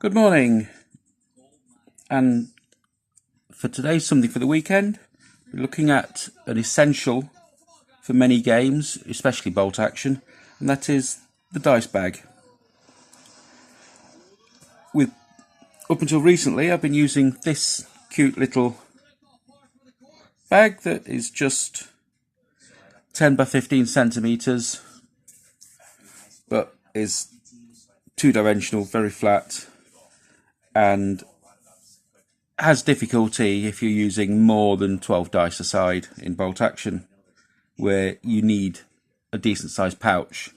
Good morning, and for today's something for the weekend, we're looking at an essential for many games, especially bolt action, and that is the dice bag. Up until recently, I've been using this cute little bag that is just 10 by 15 centimeters, but is two-dimensional, very flat, and has difficulty if you're using more than 12 dice a side in bolt action, where you need a decent sized pouch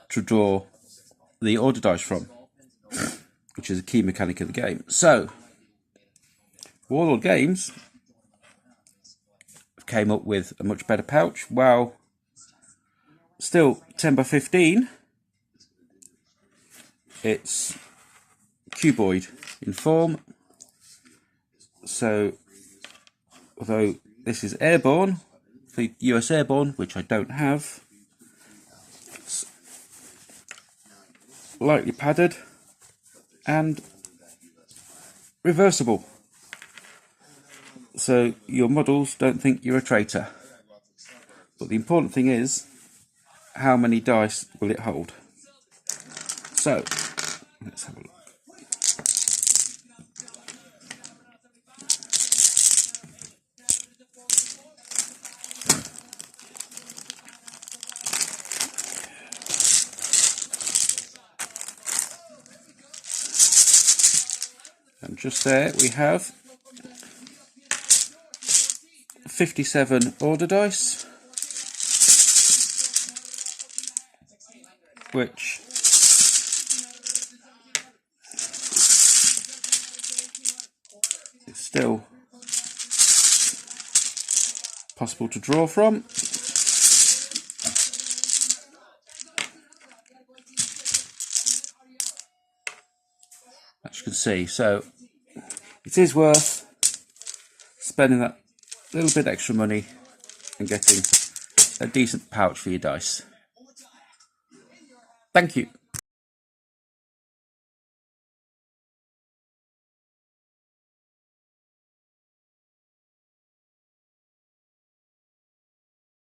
to draw the order dice from, which is a key mechanic of the game. So Warlord Games came up with a much better pouch, while still 10 by 15. It's cuboid in form, so although this is airborne, for US airborne, which I don't have, it's lightly padded and reversible, so your models don't think you're a traitor. But the important thing is, how many dice will it hold? So let's have a look. And just there we have 57 order dice, which is still possible to draw from. As you can see, so it is worth spending that little bit extra money and getting a decent pouch for your dice. Thank you.